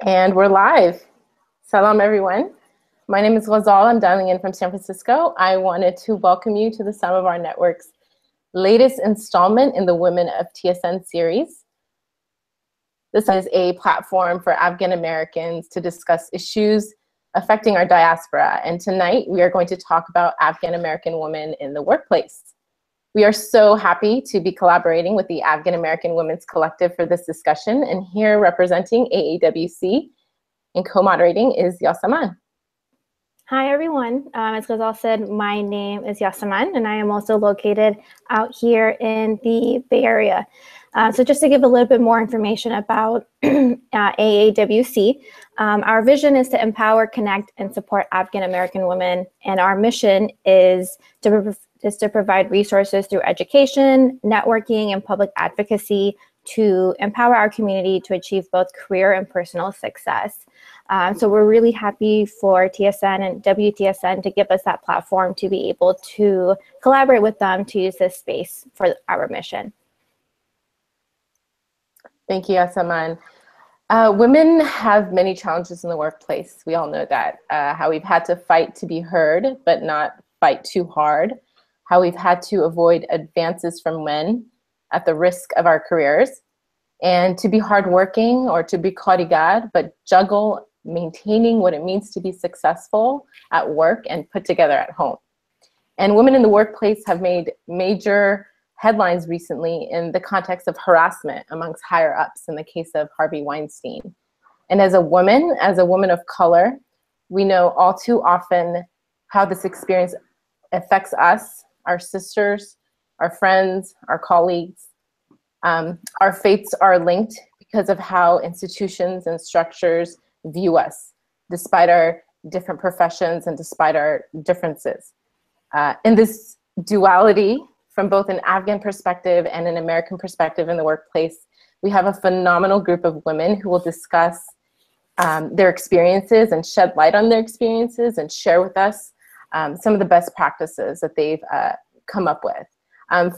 And we're live. Salam, everyone. My name is Ghazal. I'm dialing in from San Francisco. I wanted to welcome you to the Sum of Our Network's latest installment in the Women of TSN series. This is a platform for Afghan-Americans to discuss issues affecting our diaspora. And tonight we are going to talk about Afghan-American women in the workplace. We are so happy to be collaborating with the Afghan-American Women's Collective for this discussion. And here representing AAWC and co-moderating is Yasaman. Hi, everyone. As Ghazal said, my name is Yasaman, and I am also located out here in the Bay Area. So just to give a little bit more information about AAWC, our vision is to empower, connect, and support Afghan-American women, and our mission is to provide resources through education, networking, and public advocacy to empower our community to achieve both career and personal success. So we're really happy for TSN and WTSN to give us that platform to be able to collaborate with them to use this space for our mission. Thank you, Yasaman. Women have many challenges in the workplace. We all know that. How we've had to fight to be heard, but not fight too hard. How we've had to avoid advances from men at the risk of our careers. And to be hardworking or to be kari-gaar, but juggle maintaining what it means to be successful at work and put together at home. And women in the workplace have made major headlines recently in the context of harassment amongst higher ups in the case of Harvey Weinstein. And as a woman of color, we know all too often how this experience affects us, our sisters, our friends, our colleagues. Our fates are linked because of how institutions and structures view us, despite our different professions and despite our differences. In this duality, from both an Afghan perspective and an American perspective in the workplace, we have a phenomenal group of women who will discuss their experiences and shed light on their experiences and share with us some of the best practices that they've come up with.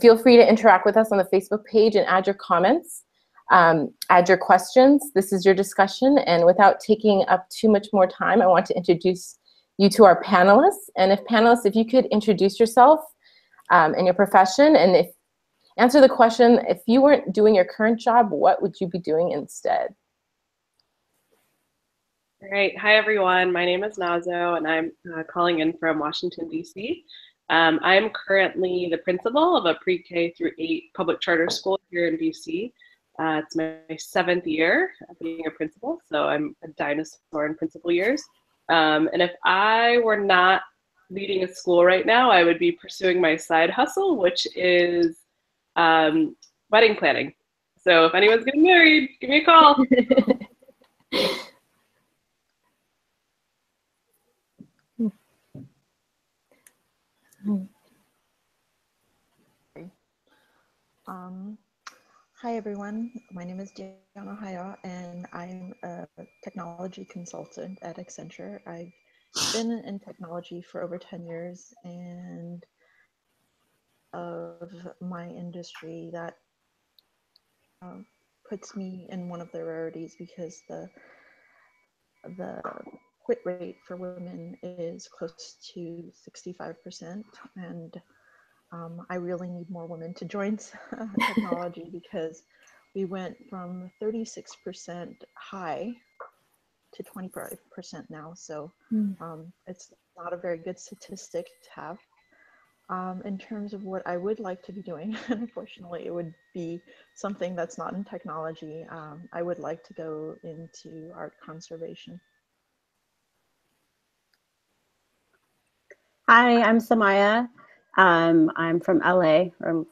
Feel free to interact with us on the Facebook page and add your comments, add your questions. This is your discussion, and without taking up too much more time, I want to introduce you to our panelists. And if you could introduce yourself and your profession, and answer the question, if you weren't doing your current job, what would you be doing instead? All right. Hi, everyone. My name is Nazo, and I'm calling in from Washington, D.C. I'm currently the principal of a pre-K through 8 public charter school here in DC. It's my 7th year of being a principal, so I'm a dinosaur in principal years. And if I were not leading a school right now, I would be pursuing my side hustle, which is wedding planning. So if anyone's getting married, give me a call. Hi everyone, my name is Diana Haya and I'm a technology consultant at Accenture. I've been in technology for over 10 years, and of my industry that puts me in one of the rarities because the quit rate for women is close to 65%, and I really need more women to join technology because we went from 36% high to 25% now. So it's not a very good statistic to have. In terms of what I would like to be doing, unfortunately, it would be something that's not in technology. I would like to go into art conservation. Hi, I'm Samaya. I'm from LA, or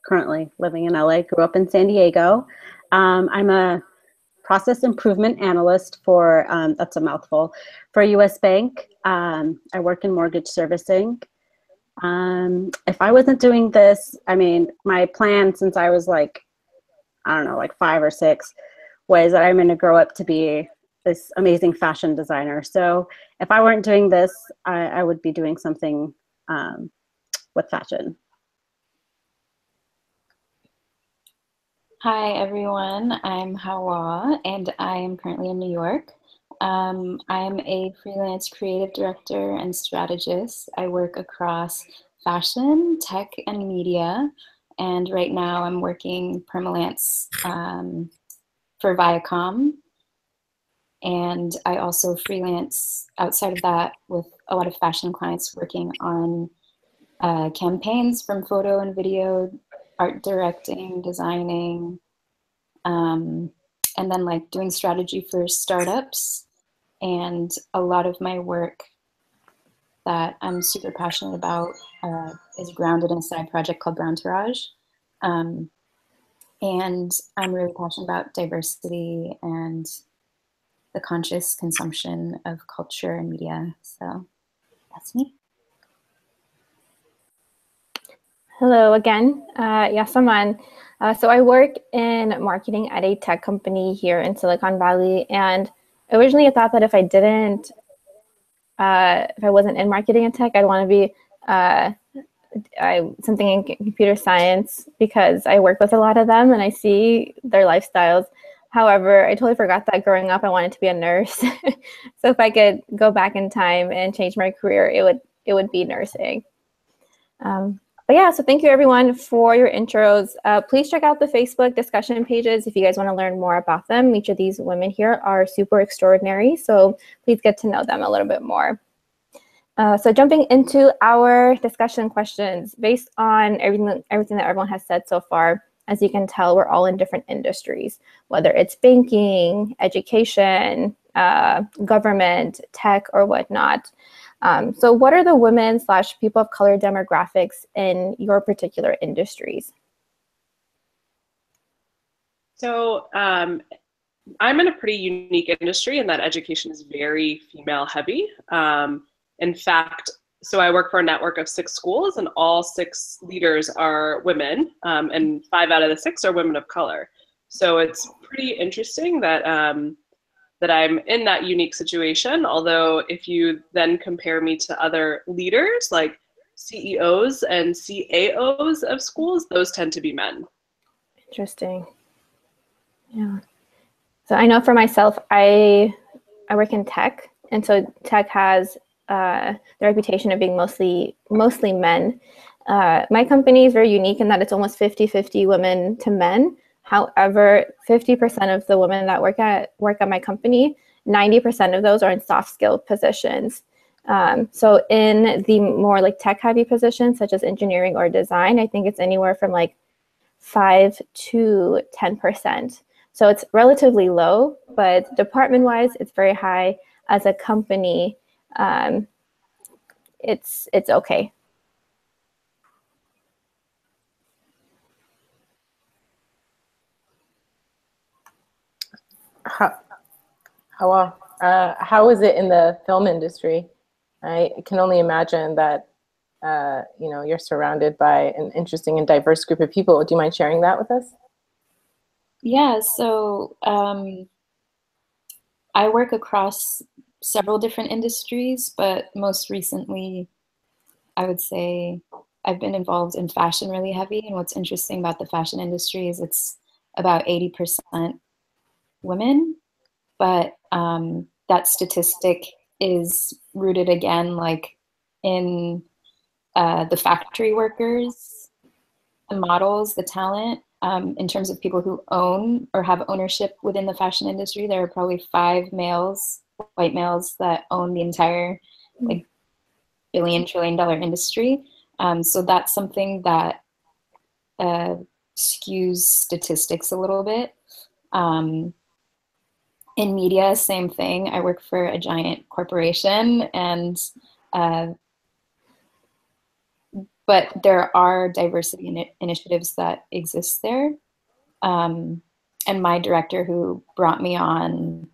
currently living in LA, grew up in San Diego. I'm a process improvement analyst for, that's a mouthful, for US Bank. I work in mortgage servicing. If I wasn't doing this, I mean, my plan since I was like, I don't know, like 5 or 6, was that I'm going to grow up to be this amazing fashion designer. So if I weren't doing this, I would be doing something with fashion. Hi, everyone. I'm Hawa, and I am currently in New York. I'm a freelance creative director and strategist. I work across fashion, tech, and media. And right now I'm working permalance for Viacom. And I also freelance outside of that with a lot of fashion clients working on campaigns from photo and video, art directing, designing, and then like doing strategy for startups. And a lot of my work that I'm super passionate about is grounded in a side project called Brown Tourage. And I'm really passionate about diversity and the conscious consumption of culture and media. So that's me. Hello again, Yasaman. So I work in marketing at a tech company here in Silicon Valley, and originally I thought that if I wasn't in marketing and tech, I'd want to be something in computer science because I work with a lot of them and I see their lifestyles. However, I totally forgot that growing up I wanted to be a nurse. So if I could go back in time and change my career, it would be nursing. But yeah, so thank you everyone for your intros. Please check out the Facebook discussion pages if you guys want to learn more about them. Each of these women here are super extraordinary, so please get to know them a little bit more. So jumping into our discussion questions, based on everything that everyone has said so far, as you can tell, we're all in different industries, whether it's banking, education, government, tech, or whatnot. So what are the women/people of color demographics in your particular industries? So I'm in a pretty unique industry in that education is very female heavy. In fact, so I work for a network of 6 schools and all 6 leaders are women, and 5 out of the 6 are women of color. So it's pretty interesting that that I'm in that unique situation. Although if you then compare me to other leaders like CEOs and CAOs of schools, those tend to be men. Interesting. Yeah. So I know for myself, I work in tech, and so tech has the reputation of being mostly men. My company is very unique in that it's almost 50-50 women to men. However, 50% of the women that work at my company, 90% of those are in soft skill positions. So in the more like tech heavy positions, such as engineering or design, I think it's anywhere from like 5 to 10%. So it's relatively low, but department-wise, it's very high. As a company, it's okay. How is it in the film industry? I can only imagine that you know, you're surrounded by an interesting and diverse group of people. Do you mind sharing that with us? Yeah, so I work across several different industries, but most recently, I would say I've been involved in fashion really heavy. And what's interesting about the fashion industry is it's about 80% women, but that statistic is rooted again like in the factory workers, the models, the talent. In terms of people who own or have ownership within the fashion industry, there are probably 5 males, white males, that own the entire like billion-trillion-dollar industry. So that's something that skews statistics a little bit. In media, same thing. I work for a giant corporation, and but there are diversity initiatives that exist there. And my director who brought me on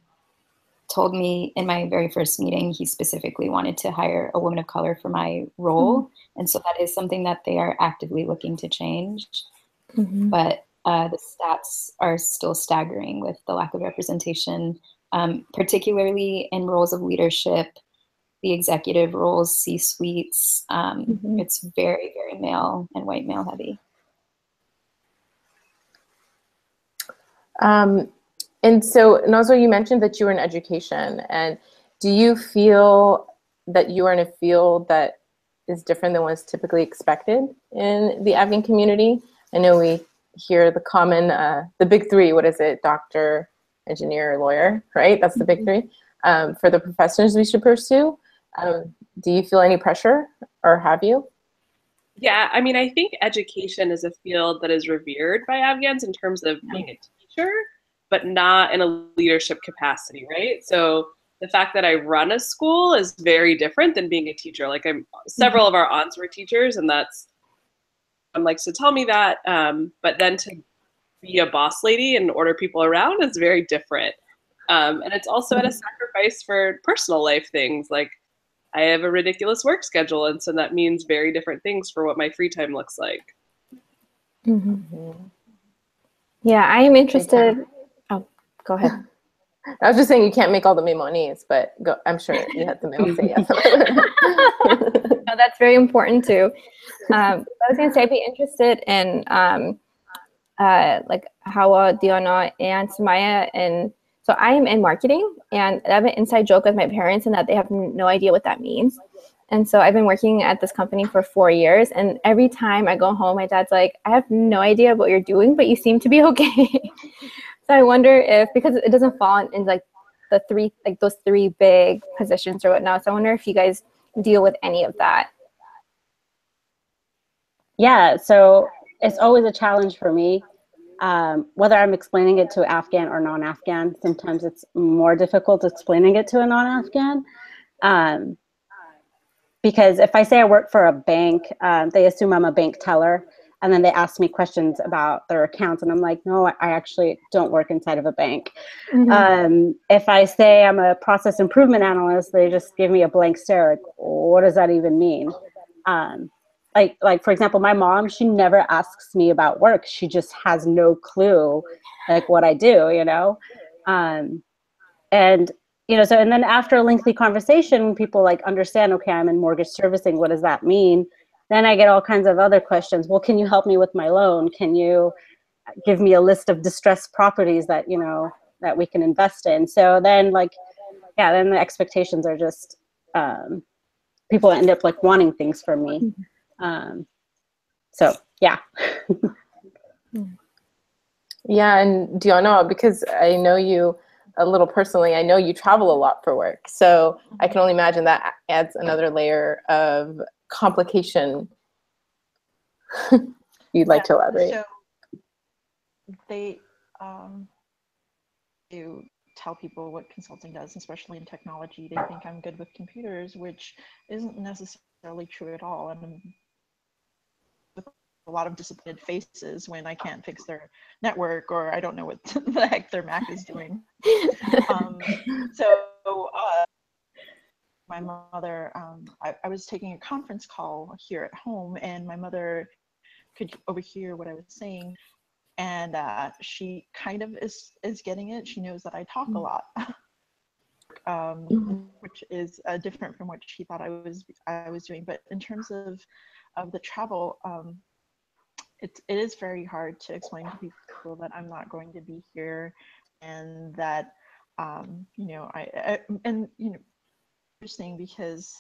told me in my very first meeting, he specifically wanted to hire a woman of color for my role. And so that is something that they are actively looking to change. But the stats are still staggering with the lack of representation, particularly in roles of leadership, the executive roles, C-suites. It's very, very male and white male heavy. And so, Nazo, you mentioned that you were in education, and do you feel that you are in a field that is different than what's typically expected in the Afghan community? I know we hear the common, the big three, what is it? Doctor, engineer, lawyer, right? That's the big three for the professions we should pursue. Do you feel any pressure, or have you? Yeah, I mean, I think education is a field that is revered by Afghans in terms of being a teacher, but not in a leadership capacity, right? So the fact that I run a school is very different than being a teacher. Like, several of our aunts were teachers, and that's likes to tell me that. But then to be a boss lady and order people around is very different. And it's also at a sacrifice for personal life things. Like, I have a ridiculous work schedule, and so that means very different things for what my free time looks like. Yeah, I am interested. Oh, go ahead. I was just saying you can't make all the monies, but go, I'm sure you have the mail say yes. No, that's very important too. I was going to say I'd be interested in like Hawa, Diana, and Samaya. And so I am in marketing, and I have an inside joke with my parents in that they have no idea what that means. And so I've been working at this company for 4 years, and every time I go home, my dad's like, I have no idea what you're doing, but you seem to be okay. So I wonder if, because it doesn't fall in like the three, like those three big positions or whatnot. So I wonder if you guys deal with any of that. Yeah, so it's always a challenge for me, whether I'm explaining it to Afghan or non-Afghan. Sometimes it's more difficult explaining it to a non-Afghan. Because if I say I work for a bank, they assume I'm a bank teller, and then they ask me questions about their accounts, and I'm like, no, I actually don't work inside of a bank. If I say I'm a process improvement analyst, they just give me a blank stare. Like, what does that even mean? Like for example, my mom, she never asks me about work. She just has no clue, like, what I do, you know? And you know, so, and then after a lengthy conversation, when people like understand, okay, I'm in mortgage servicing, what does that mean? Then I get all kinds of other questions. Well, can you help me with my loan? Can you give me a list of distressed properties that, you know, that we can invest in? So then, like, yeah, then the expectations are just, people end up like wanting things from me. So yeah. Yeah, and Diana, because I know you a little personally, I know you travel a lot for work. So I can only imagine that adds another layer of complication. You'd like to elaborate? So they do tell people what consulting does, especially in technology. They think I'm good with computers, which isn't necessarily true at all. And with a lot of disappointed faces when I can't fix their network, or I don't know what the heck their Mac is doing. My mother, I was taking a conference call here at home, and my mother could overhear what I was saying, and she kind of is getting it. She knows that I talk a lot, which is different from what she thought I was doing. But in terms of the travel, it is very hard to explain to people that I'm not going to be here, and that you know, and you know, interesting because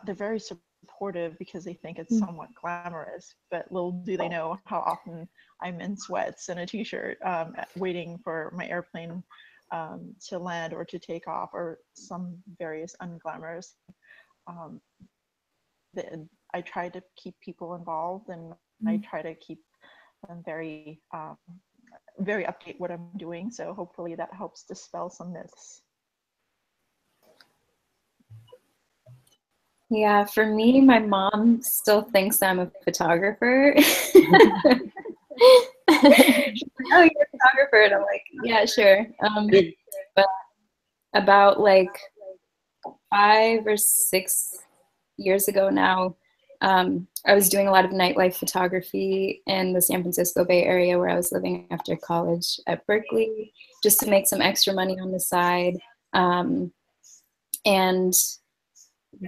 they're very supportive because they think it's somewhat glamorous, but little do they know how often I'm in sweats and a t-shirt waiting for my airplane to land or to take off, or some various unglamorous. I try to keep people involved, and I try to keep them very very update what I'm doing, so hopefully that helps dispel some myths. Yeah, for me, my mom still thinks I'm a photographer. She's like, oh, you're a photographer. And I'm like, yeah, sure. But about like 5 or 6 years ago now, I was doing a lot of nightlife photography in the San Francisco Bay Area, where I was living after college at Berkeley, just to make some extra money on the side. And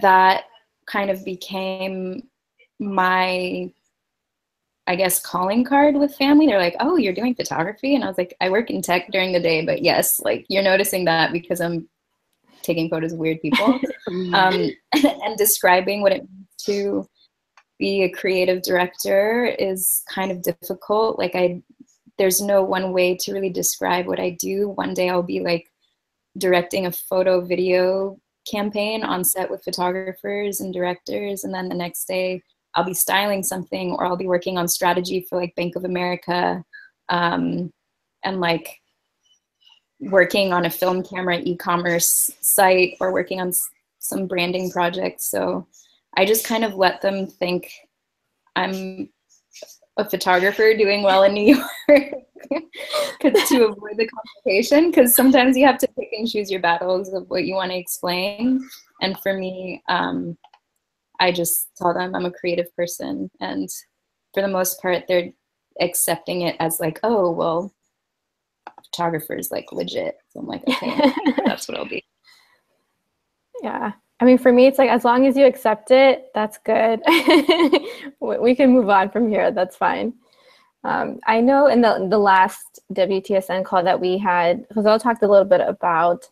that kind of became my I guess, calling card with family. They're like, oh, you're doing photography? And I was like, I work in tech during the day, but yes, like you're noticing that because I'm taking photos of weird people. And describing what it means to be a creative director is kind of difficult. Like there's no one way to really describe what I do. One day I'll be like directing a photo video campaign on set with photographers and directors, and then the next day I'll be styling something, or I'll be working on strategy for like Bank of America, and like working on a film camera e-commerce site, or working on some branding projects. So I just kind of let them think I'm a photographer doing well in New York to avoid the complication, because sometimes you have to pick and choose your battles of what you want to explain. And for me, I just tell them I'm a creative person, and for the most part, they're accepting it as like, oh, well, photographer's like legit. So I'm like, okay, that's what I'll be. Yeah. I mean, for me, it's like, as long as you accept it, that's good. We can move on from here. That's fine. I know in the last WTSN call that we had, Jose talked a little bit about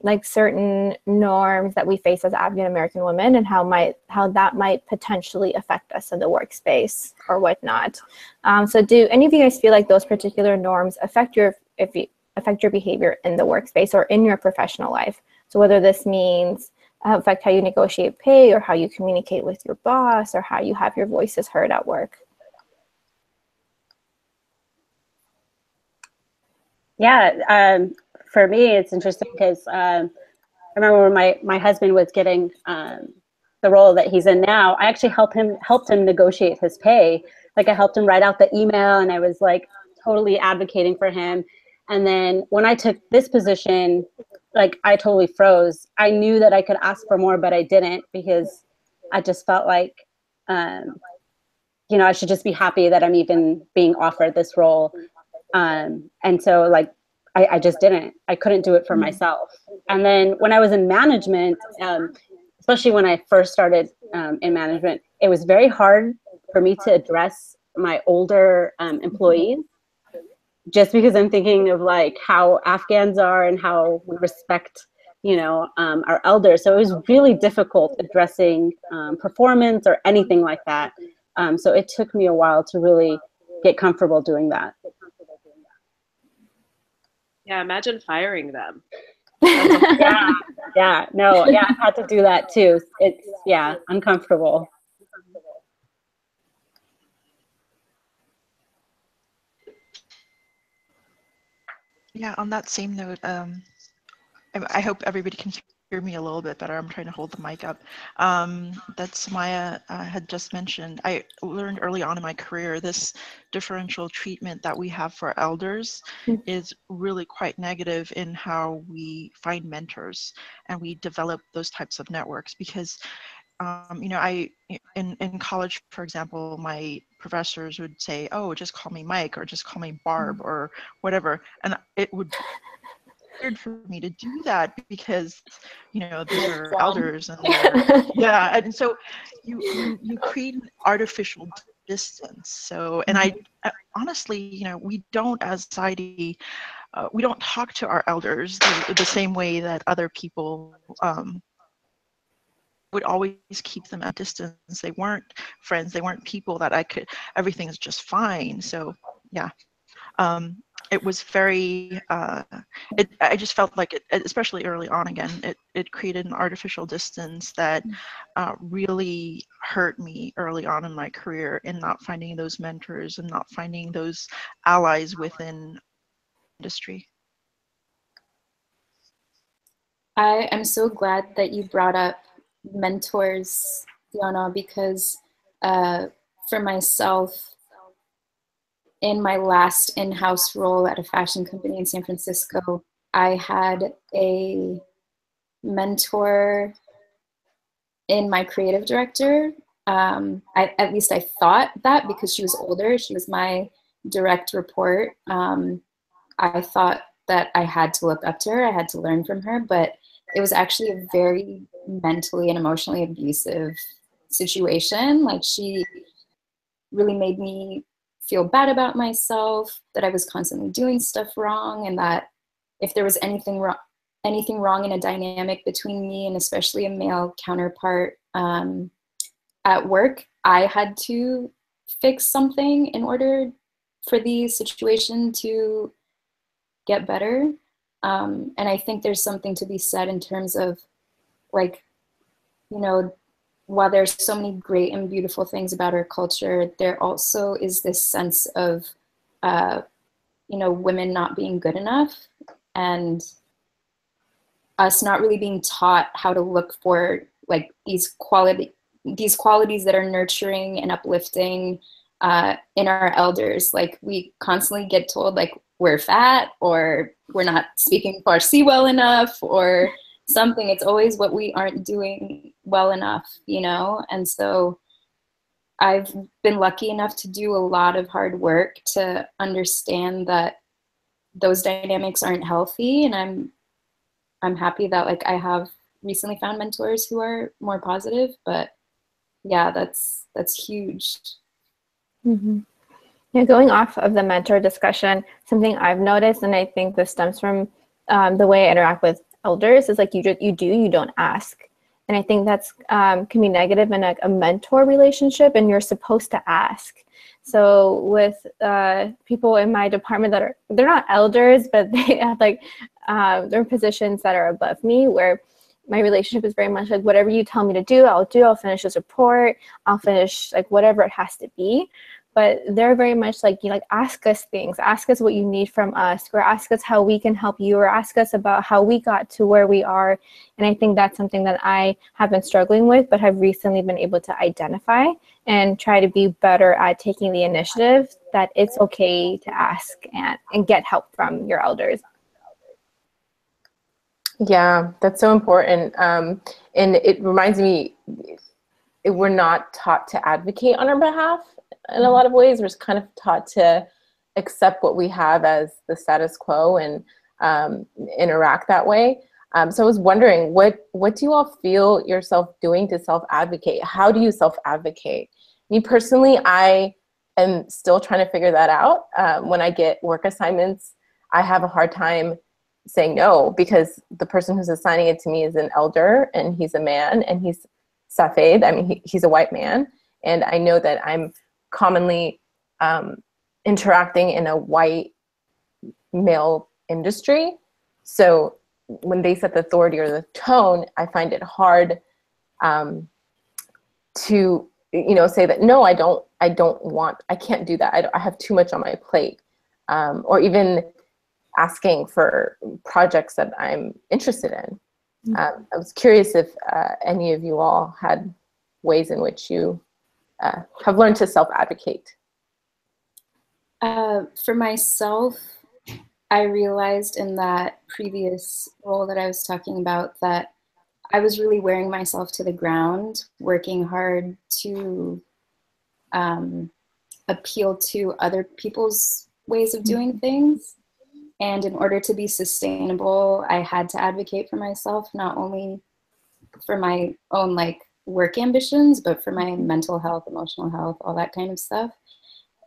like certain norms that we face as Afghan-American women, and how that might potentially affect us in the workspace or whatnot. So do any of you guys feel like those particular norms affect your behavior in the workspace or in your professional life? So whether this means affect how you negotiate pay, or how you communicate with your boss, or how you have your voices heard at work. Yeah, for me, it's interesting because I remember when my husband was getting the role that he's in now, I actually helped him negotiate his pay. Like I helped him write out the email, and I was like totally advocating for him. And then when I took this position, like I totally froze. I knew that I could ask for more, but I didn't, because I just felt like, I should just be happy that I'm even being offered this role. And so like, I just didn't. I couldn't do it for myself. And then when I was in management, especially when I first started in management, it was very hard for me to address my older employees, just because I'm thinking of like how Afghans are and how we respect, our elders. So it was really difficult addressing performance or anything like that. So it took me a while to really get comfortable doing that. Yeah, imagine firing them. I had to do that too. It's uncomfortable. Yeah, on that same note, I hope everybody can hear me a little bit better. I'm trying to hold the mic up. That Samaya had just mentioned. I learned early on in my career this differential treatment that we have for elders is really quite negative in how we find mentors and we develop those types of networks, because in college, for example, my professors would say, oh, just call me Mike, or just call me Barb, or whatever. And it would be weird for me to do that, because, these are elders, and and so you create an artificial distance. So, and I honestly, we don't, as society, we don't talk to our elders the same way that other people would always keep them at distance. They weren't friends. They weren't people that everything's just fine. So yeah, it was very, I just felt like it, especially early on again, it created an artificial distance that really hurt me early on in my career, in not finding those mentors and not finding those allies within industry. I am so glad that you brought up mentors, Diana, because for myself, in my last in-house role at a fashion company in San Francisco, I had a mentor in my creative director. At least I thought that, because she was older. She was my direct report. I thought that I had to look up to her. I had to learn from her, but it was actually a very mentally and emotionally abusive situation. Like, she really made me feel bad about myself, that I was constantly doing stuff wrong, and that if there was anything wrong in a dynamic between me and especially a male counterpart at work, I had to fix something in order for the situation to get better. And I think there's something to be said in terms of, like, you know, while there's so many great and beautiful things about our culture, there also is this sense of, you know, women not being good enough, and us not really being taught how to look for, like, these qualities that are nurturing and uplifting in our elders. Like, we constantly get told, like, we're fat, or we're not speaking Farsi well enough, or something. It's always what we aren't doing well enough, you know? And so I've been lucky enough to do a lot of hard work to understand that those dynamics aren't healthy. And I'm happy that, like, I have recently found mentors who are more positive, but yeah, that's huge. Mm-hmm. Yeah, going off of the mentor discussion, something I've noticed, and I think this stems from the way I interact with elders, is like you don't ask. And I think that's can be negative in a mentor relationship, and you're supposed to ask. So with people in my department they're not elders, but they have like they're positions that are above me, where my relationship is very much like, whatever you tell me to do, I'll do. I'll finish this report. I'll finish, like, whatever it has to be. But they're very much like, you know, like, ask us things, ask us what you need from us, or ask us how we can help you, or ask us about how we got to where we are. And I think that's something that I have been struggling with, but have recently been able to identify and try to be better at taking the initiative, that it's okay to ask and get help from your elders. Yeah, that's so important. And it reminds me, we're not taught to advocate on our behalf in a lot of ways. We're kind of taught to accept what we have as the status quo and interact that way. So I was wondering, what do you all feel yourself doing to self-advocate? How do you self-advocate? Me personally, I am still trying to figure that out. When I get work assignments, I have a hard time saying no, because the person who's assigning it to me is an elder, and he's a man, and he's Safed. I mean, he's a white man, and I know that I'm commonly interacting in a white male industry. So when they set the authority or the tone, I find it hard to, you know, say that, no, I can't do that. I have too much on my plate, or even asking for projects that I'm interested in. I was curious if any of you all had ways in which you have learned to self-advocate. For myself, I realized in that previous role that I was talking about that I was really wearing myself to the ground, working hard to appeal to other people's ways of doing things. And in order to be sustainable, I had to advocate for myself, not only for my own, like, work ambitions, but for my mental health, emotional health, all that kind of stuff.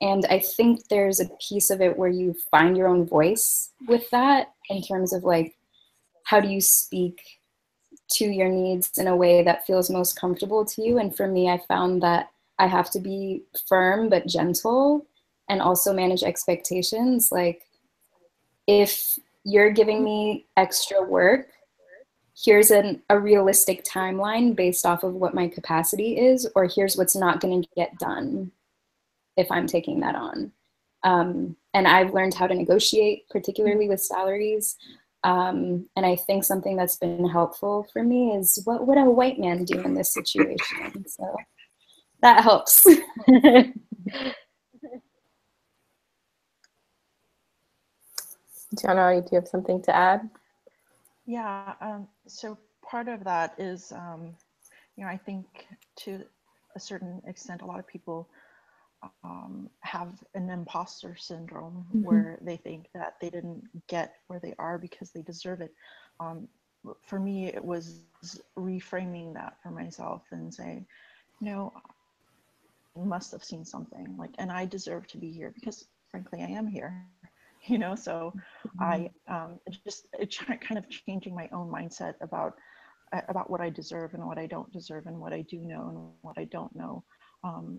And I think there's a piece of it where you find your own voice with that, in terms of, like, how do you speak to your needs in a way that feels most comfortable to you. And for me, I found that I have to be firm but gentle, and also manage expectations. Like, if you're giving me extra work, here's a realistic timeline based off of what my capacity is, or here's what's not going to get done if I'm taking that on. And I've learned how to negotiate, particularly with salaries. And I think something that's been helpful for me is, what would a white man do in this situation? So that helps. Gianna, do you have something to add? Yeah, so part of that is, you know, I think to a certain extent, a lot of people have an imposter syndrome, where they think that they didn't get where they are because they deserve it. For me, it was reframing that for myself and saying, no, must have seen something, like, and I deserve to be here because frankly, I am here, you know? So I kind of changing my own mindset about what I deserve and what I don't deserve and what I do know and what I don't know.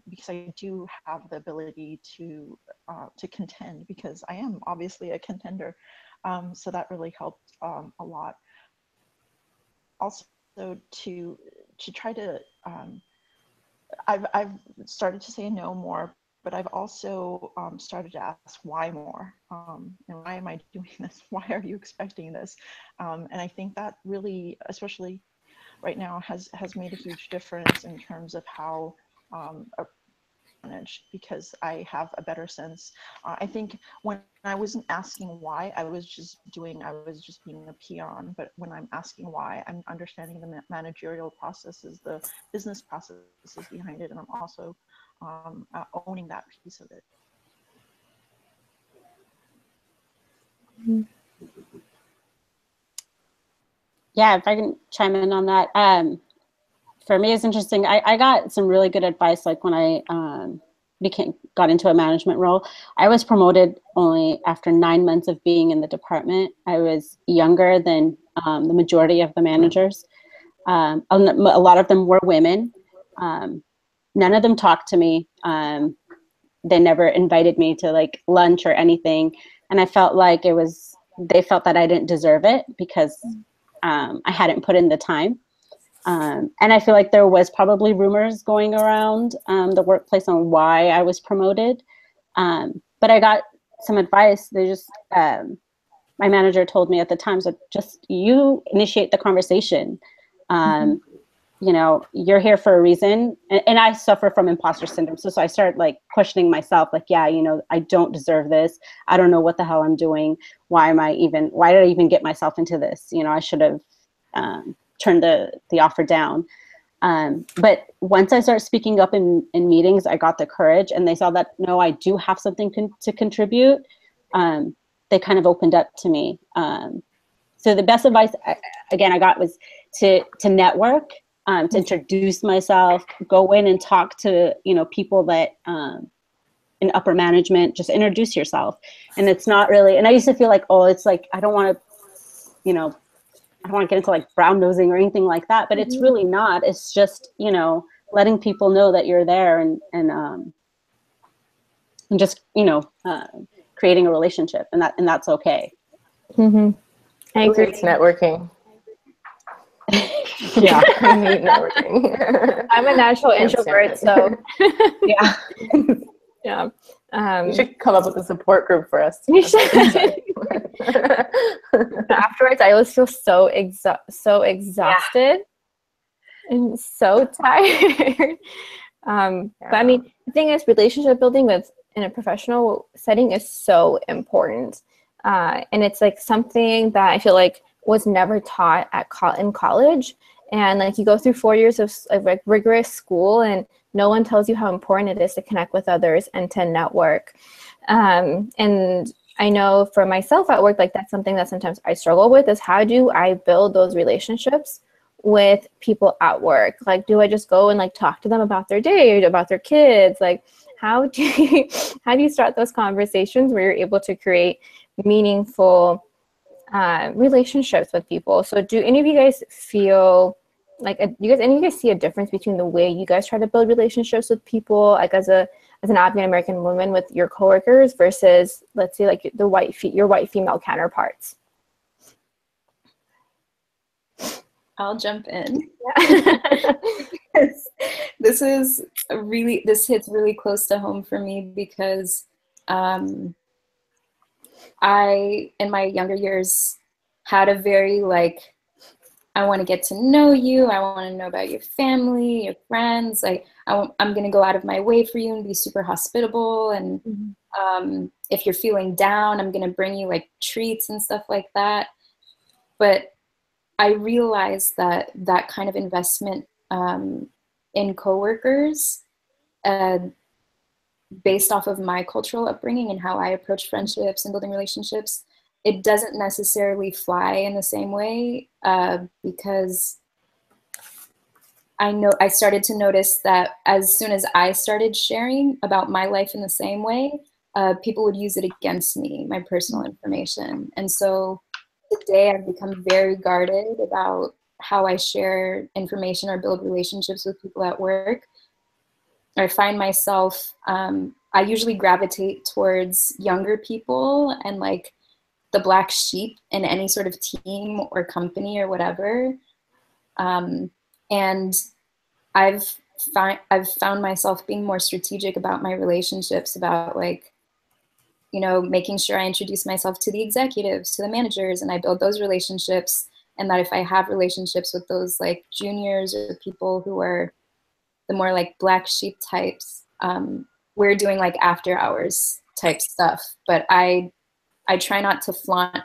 Because I do have the ability to contend, because I am obviously a contender. So that really helped a lot. Also to try to, I've started to say no more, but I've also started to ask why more. And why am I doing this? Why are you expecting this? And I think that really, especially right now, has made a huge difference in terms of how manage, because I have a better sense. I think when I wasn't asking why, I was just being a peon. But when I'm asking why, I'm understanding the managerial processes, the business processes behind it, and I'm also owning that piece of it. Yeah, if I can chime in on that. For me, it's interesting. I got some really good advice, like when I got into a management role. I was promoted only after 9 months of being in the department. I was younger than the majority of the managers. A lot of them were women. None of them talked to me. They never invited me to like lunch or anything. And I felt like they felt that I didn't deserve it because I hadn't put in the time. And I feel like there was probably rumors going around the workplace on why I was promoted. But I got some advice. My manager told me at the time, so just you initiate the conversation. You know, you're here for a reason. And I suffer from imposter syndrome. So I started like questioning myself, like, yeah, you know, I don't deserve this. I don't know what the hell I'm doing. Why did I even get myself into this? You know, I should have turned the offer down. But once I started speaking up in meetings, I got the courage, and they saw that, no, I do have something to contribute. They kind of opened up to me. So the best advice, again, I got was to network, to introduce myself, go in and talk to, you know, people that in upper management, just introduce yourself. And it's not really, and I used to feel like, oh, it's like, I don't want to, you know, I don't want to get into like brown nosing or anything like that, but it's really not. It's just, you know, letting people know that you're there and just, you know, creating a relationship, and that's okay. I agree. It's networking. Yeah. I need networking. I'm a natural introvert, so Yeah. yeah. You should come up with a support group for us. You should. Afterwards, I always feel so exhausted and so tired. But I mean, the thing is, relationship building in a professional setting is so important. And it's like something that I feel like was never taught in college. And like you go through 4 years of like rigorous school, and no one tells you how important it is to connect with others and to network. And I know for myself at work, like that's something that sometimes I struggle with, is how do I build those relationships with people at work? Like, do I just go and like talk to them about their day or about their kids? Like, how do you start those conversations where you're able to create meaningful relationships with people? So do any of you guys feel like, any of you guys see a difference between the way you guys try to build relationships with people, like as an Afghan-American woman with your coworkers versus, let's say, like your white female counterparts? I'll jump in. Yeah. This hits really close to home for me because I, in my younger years, had a very like, I want to get to know you. I want to know about your family, your friends. Like, I'm going to go out of my way for you and be super hospitable. And if you're feeling down, I'm going to bring you like treats and stuff like that. But I realized that that kind of investment in coworkers, based off of my cultural upbringing and how I approach friendships and building relationships, it doesn't necessarily fly in the same way because I started to notice that as soon as I started sharing about my life in the same way, people would use it against me, my personal information. And so today I've become very guarded about how I share information or build relationships with people at work. I find myself, I usually gravitate towards younger people and like the black sheep in any sort of team or company or whatever. And I've found myself being more strategic about my relationships, about like, you know, making sure I introduce myself to the executives, to the managers, and I build those relationships. And that if I have relationships with those like juniors or people who are the more like black sheep types, we're doing like after hours type stuff. But I try not to flaunt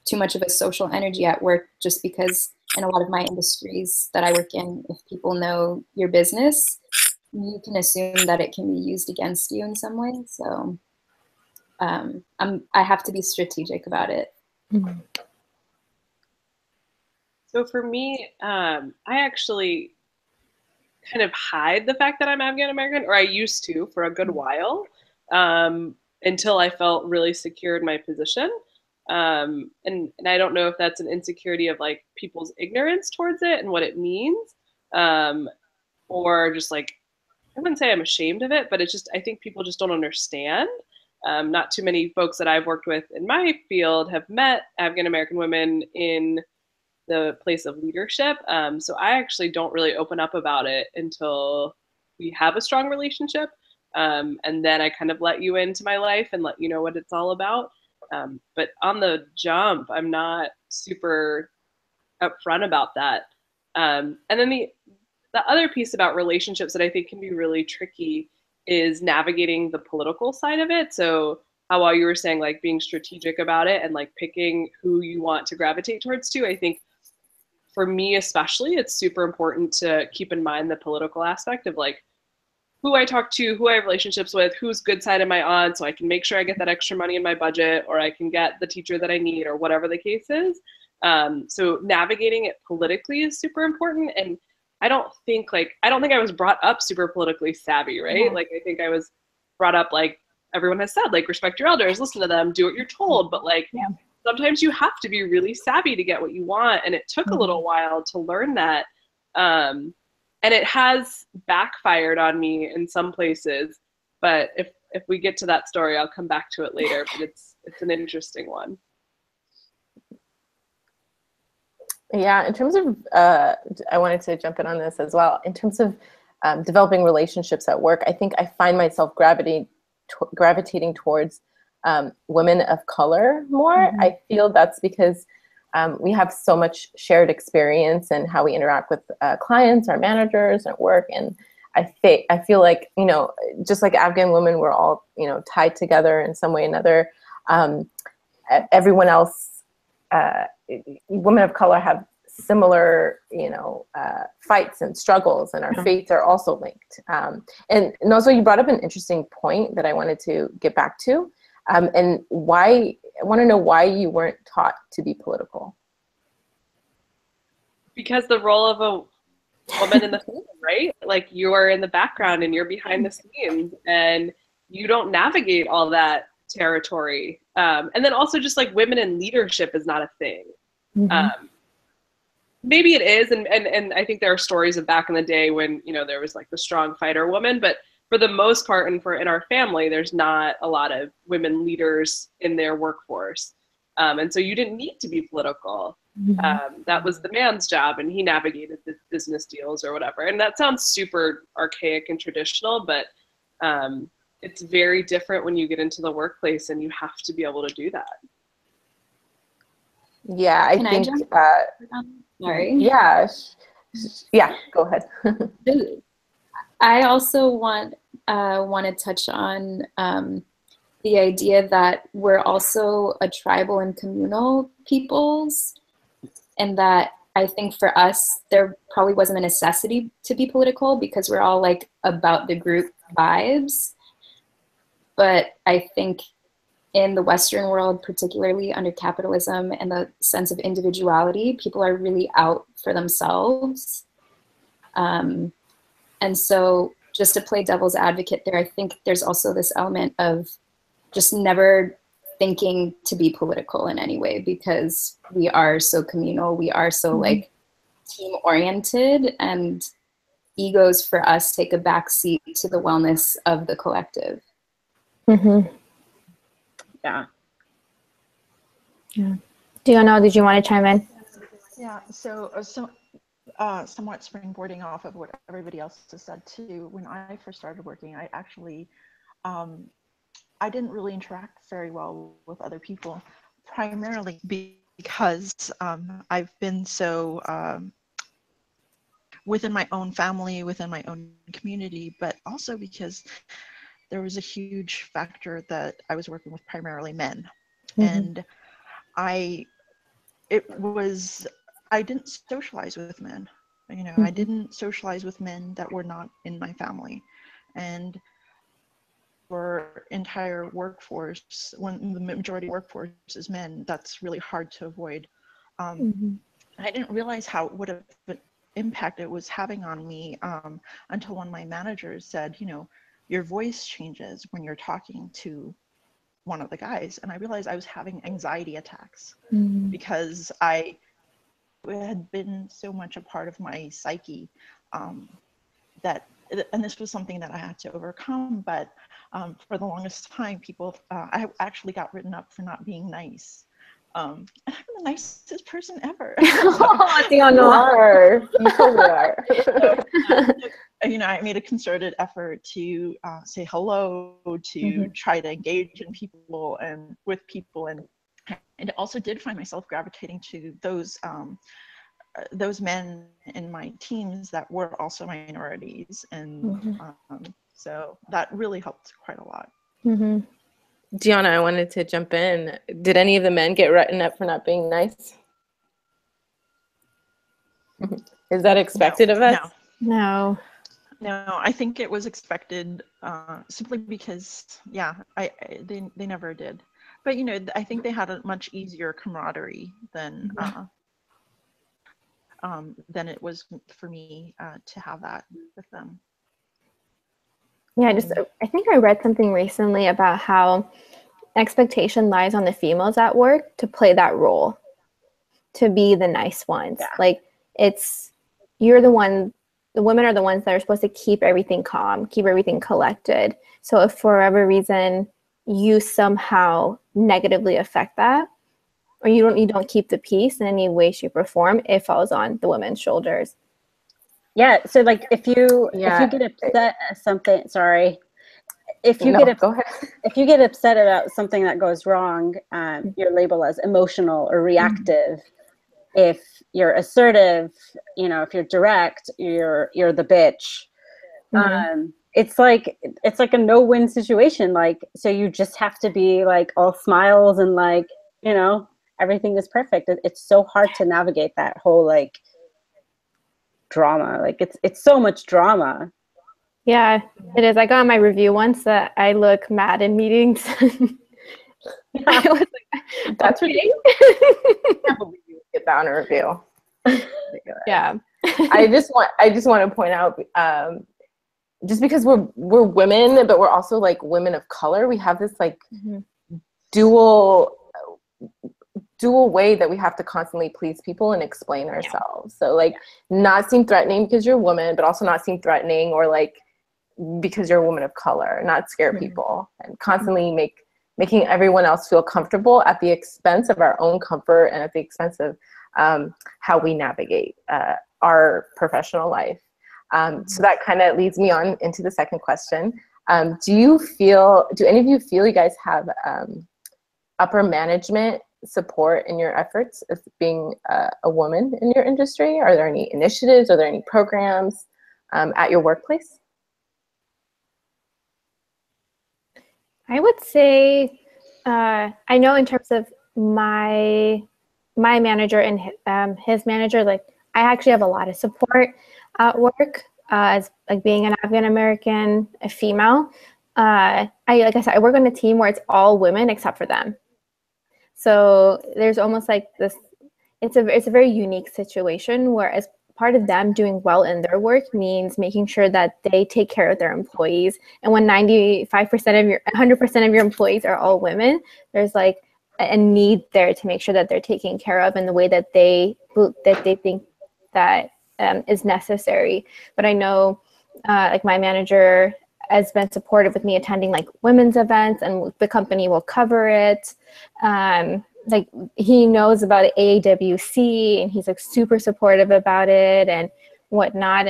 too much of a social energy at work, just because in a lot of my industries that I work in, if people know your business, you can assume that it can be used against you in some way. So I have to be strategic about it. Mm-hmm. So for me, I actually kind of hide the fact that I'm Afghan-American, or I used to for a good while, until I felt really secure in my position. And I don't know if that's an insecurity of like people's ignorance towards it and what it means, or just like, I wouldn't say I'm ashamed of it, but it's just, I think people just don't understand. Not too many folks that I've worked with in my field have met Afghan-American women in the place of leadership. So I actually don't really open up about it until we have a strong relationship. And then I kind of let you into my life and let you know what it's all about. But on the jump, I'm not super upfront about that. And then the other piece about relationships that I think can be really tricky is navigating the political side of it. So how, while you were saying like being strategic about it and like picking who you want to gravitate towards too, I think for me especially, it's super important to keep in mind the political aspect of like who I talk to, who I have relationships with, whose good side am I on, so I can make sure I get that extra money in my budget, or I can get the teacher that I need, or whatever the case is. So navigating it politically is super important. And I don't think I was brought up super politically savvy, right? Yeah. Like I think I was brought up like everyone has said, like respect your elders, listen to them, do what you're told. But like sometimes you have to be really savvy to get what you want. And it took a little while to learn that. And it has backfired on me in some places. But if we get to that story, I'll come back to it later. But it's an interesting one. Yeah, in terms of, I wanted to jump in on this as well. In terms of developing relationships at work, I think I find myself gravitating towards women of color more. Mm-hmm. I feel that's because we have so much shared experience in how we interact with clients, our managers at work. And I feel like, you know, just like Afghan women, we're all, you know, tied together in some way or another. Everyone else, women of color have similar, you know, fights and struggles, and our fates are also linked. And also you brought up an interesting point that I wanted to get back to. And why, I want to know why you weren't taught to be political. Because the role of a woman in the film, right? Like you're in the background and you're behind the scenes and you don't navigate all that territory. And then also just like women in leadership is not a thing. Mm-hmm. Maybe it is. And I think there are stories of back in the day when, you know, there was like the strong fighter woman, but for the most part, and in our family, there's not a lot of women leaders in their workforce. And so you didn't need to be political. Mm-hmm. That was the man's job, and he navigated the business deals or whatever. And that sounds super archaic and traditional, but it's very different when you get into the workplace and you have to be able to do that. Yeah, I think. Sorry. Yeah. Yeah, go ahead. I also want to touch on the idea that we're also a tribal and communal peoples, and that I think for us there probably wasn't a necessity to be political because we're all like about the group vibes. But I think in the Western world, particularly under capitalism and the sense of individuality, people are really out for themselves. And so just to play devil's advocate there, I think there's also this element of just never thinking to be political in any way, because we are so communal, we are so like team oriented, and egos for us take a back seat to the wellness of the collective. Yeah. Yeah. Diana, did you want to chime in? Yeah, so somewhat springboarding off of what everybody else has said too, when I first started working, I actually, I didn't really interact very well with other people, primarily because I've been so within my own family, within my own community, but also because there was a huge factor that I was working with primarily men. And I didn't socialize with men, you know, I didn't socialize with men that were not in my family. And for entire workforce, when the majority workforce is men, that's really hard to avoid. I didn't realize what an impact it was having on me until one of my managers said, you know, your voice changes when you're talking to one of the guys. And I realized I was having anxiety attacks because it had been so much a part of my psyche that, and this was something that I had to overcome, but for the longest time, I actually got written up for not being nice. I'm the nicest person ever. You are. You totally are. You know, I made a concerted effort to say hello, to try to engage in people and with people, and also did find myself gravitating to those men in my teams that were also minorities, and so that really helped quite a lot. Gianna, I wanted to jump in. Did any of the men get written up for not being nice? Is that expected of us? No. I think it was expected simply because, yeah, they never did. But, you know, I think they had a much easier camaraderie than it was for me to have that with them. Yeah, I think I read something recently about how expectation lies on the females at work to play that role, to be the nice ones. Yeah. Like the women are the ones that are supposed to keep everything calm, keep everything collected. So if for whatever reason you somehow negatively affect that, or you don't keep the peace in any way, shape, or form, it falls on the women's shoulders. Yeah. So like if you get upset at something, if you get upset about something that goes wrong, you're labeled as emotional or reactive. If you're assertive, you know, if you're direct, you're the bitch. It's like a no-win situation. Like, so you just have to be like all smiles and like, you know, everything is perfect. It's so hard to navigate that whole like drama. Like it's so much drama. Yeah, it is. I got on my review once that I look mad in meetings. I was like, that's okay. I can't believe you get that on a review. Yeah. I just want to point out, just because we're women, but we're also like women of color, we have this like dual way that we have to constantly please people and explain ourselves. So like not seem threatening because you're a woman, but also not seem threatening or like because you're a woman of color, not scare people, and constantly making everyone else feel comfortable at the expense of our own comfort and at the expense of how we navigate our professional life. So that kind of leads me on into the second question. Do any of you feel you guys have upper management support in your efforts as being a woman in your industry? Are there any initiatives? Are there any programs at your workplace? I would say, I know in terms of my manager and his manager, like I actually have a lot of support at work as like being an Afghan-American, a female. Like I said, I work on a team where it's all women except for them. So there's almost like this, it's a very unique situation where as part of them doing well in their work means making sure that they take care of their employees. And when 100% of your employees are all women, there's like a need there to make sure that they're taken care of in the way that they think that is necessary. But I know like my manager has been supportive with me attending like women's events, and the company will cover it. Like he knows about AAWC, and he's like super supportive about it and whatnot.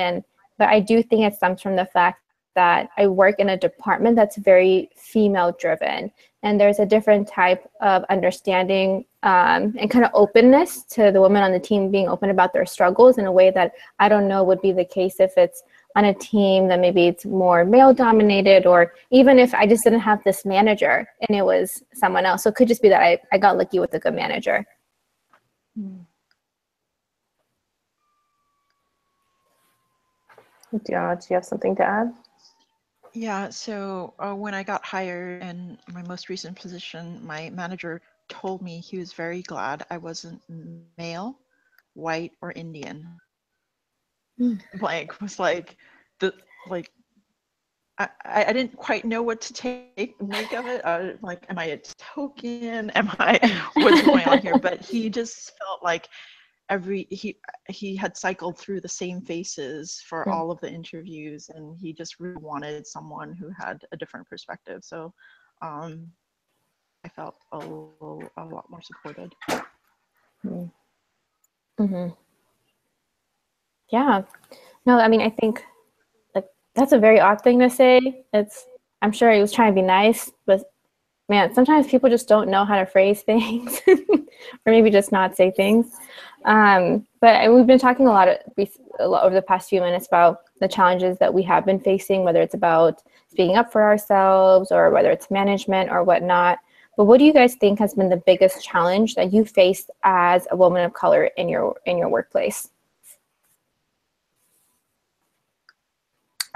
But I do think it stems from the fact that I work in a department that's very female driven, and there's a different type of understanding and kind of openness to the women on the team being open about their struggles in a way that I don't know would be the case if it's on a team that maybe it's more male dominated, or even if I just didn't have this manager and it was someone else. So it could just be that I got lucky with a good manager. Yeah, do you have something to add? Yeah, so when I got hired in my most recent position, my manager told me he was very glad I wasn't male, white, or Indian. Was like I didn't quite know what to make of it. Like, am I a token? What's going on here? But he just felt like he had cycled through the same faces for all of the interviews, and he just really wanted someone who had a different perspective. So I felt a lot more supported. Yeah. No, I mean, I think like that's a very odd thing to say. I'm sure he was trying to be nice, but man, sometimes people just don't know how to phrase things or maybe just not say things. But we've been talking a lot over the past few minutes about the challenges that we have been facing, whether it's about speaking up for ourselves or whether it's management or whatnot. But what do you guys think has been the biggest challenge that you faced as a woman of color in your workplace?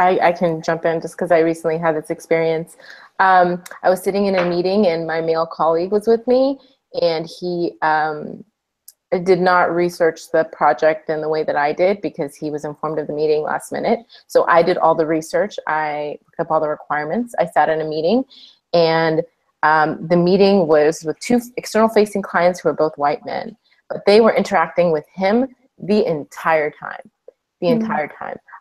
I can jump in just because I recently had this experience. I was sitting in a meeting and my male colleague was with me, and he did not research the project in the way that I did because he was informed of the meeting last minute. So I did all the research. I looked up all the requirements. I sat in a meeting, and the meeting was with two external facing clients who were both white men, but they were interacting with him the entire time.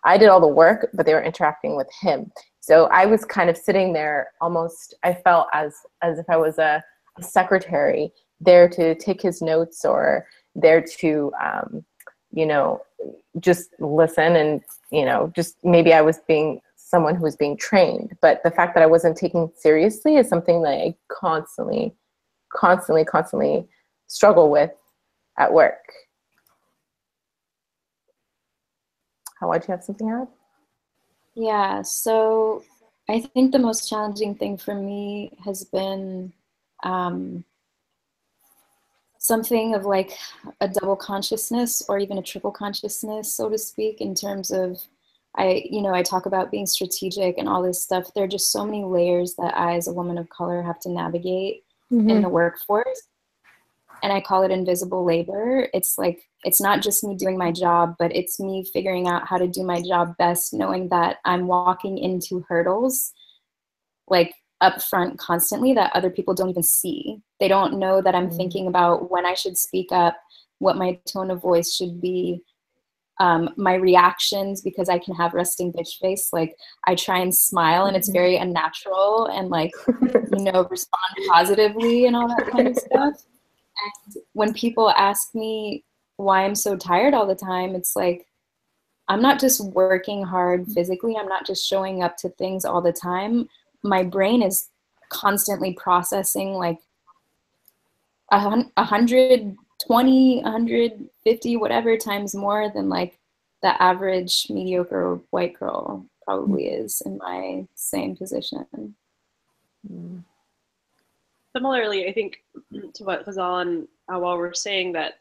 I did all the work, but they were interacting with him. So I was kind of sitting there almost, I felt as if I was a secretary there to take his notes or there to, you know, just listen and, you know, just maybe I was being someone who was being trained. But the fact that I wasn't taken seriously is something that I constantly struggle with at work. Howard, do you have something to add? Yeah, so I think the most challenging thing for me has been something of like a double consciousness or even a triple consciousness, so to speak, in terms of, I talk about being strategic and all this stuff. There are just so many layers that I, as a woman of color, have to navigate in the workforce. And I call it invisible labor. It's like, it's not just me doing my job, but it's me figuring out how to do my job best, knowing that I'm walking into hurdles like up front constantly that other people don't even see. They don't know that I'm thinking about when I should speak up, what my tone of voice should be, my reactions, because I can have resting bitch face. Like I try and smile and it's very unnatural and like, respond positively and all that kind of stuff. And when people ask me why I'm so tired all the time, it's like, I'm not just working hard physically. I'm not just showing up to things all the time. My brain is constantly processing like 120, 150, whatever times more than like the average mediocre white girl probably is in my same position. Similarly, I think to what Ghazal and Awal were saying, that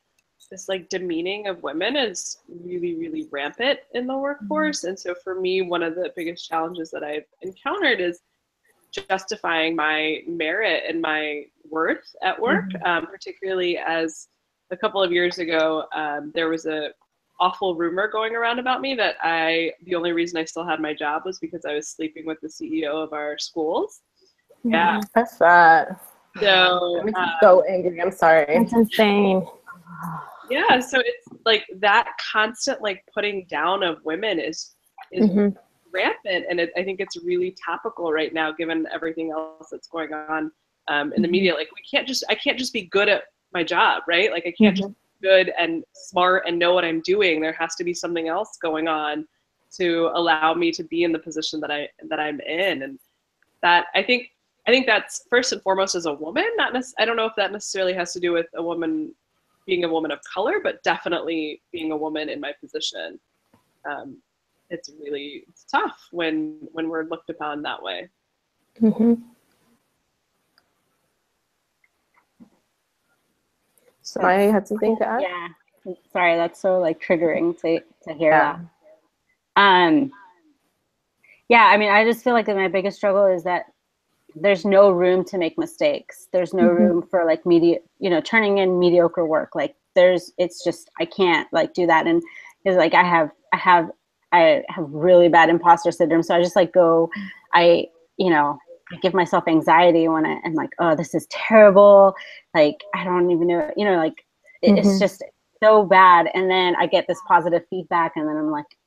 this like demeaning of women is really, really rampant in the workforce. And so for me, one of the biggest challenges that I've encountered is justifying my merit and my worth at work, particularly as a couple of years ago, there was a awful rumor going around about me that the only reason I still had my job was because I was sleeping with the CEO of our schools. Yeah. That's that. So That makes me so angry. I'm sorry. That's insane. Yeah, so it's like that constant like putting down of women is rampant, and I think it's really topical right now given everything else that's going on in the media. Like I can't just be good at my job, right? Like I can't just be good and smart and know what I'm doing. There has to be something else going on to allow me to be in the position that I'm in, and that I think that's first and foremost as a woman. I don't know if that necessarily has to do with a woman being a woman of color, but definitely being a woman in my position. It's tough when we're looked upon that way. Somebody had something to add? Yeah. Sorry, that's so like triggering to hear that. Yeah, I mean, I just feel like that my biggest struggle is that there's no room to make mistakes. There's no room for like turning in mediocre work. Like it's just, I can't like do that. And it's like, I have really bad imposter syndrome. So I just like I give myself anxiety when I'm like, oh, this is terrible. Like, I don't even know, like it's just so bad. And then I get this positive feedback and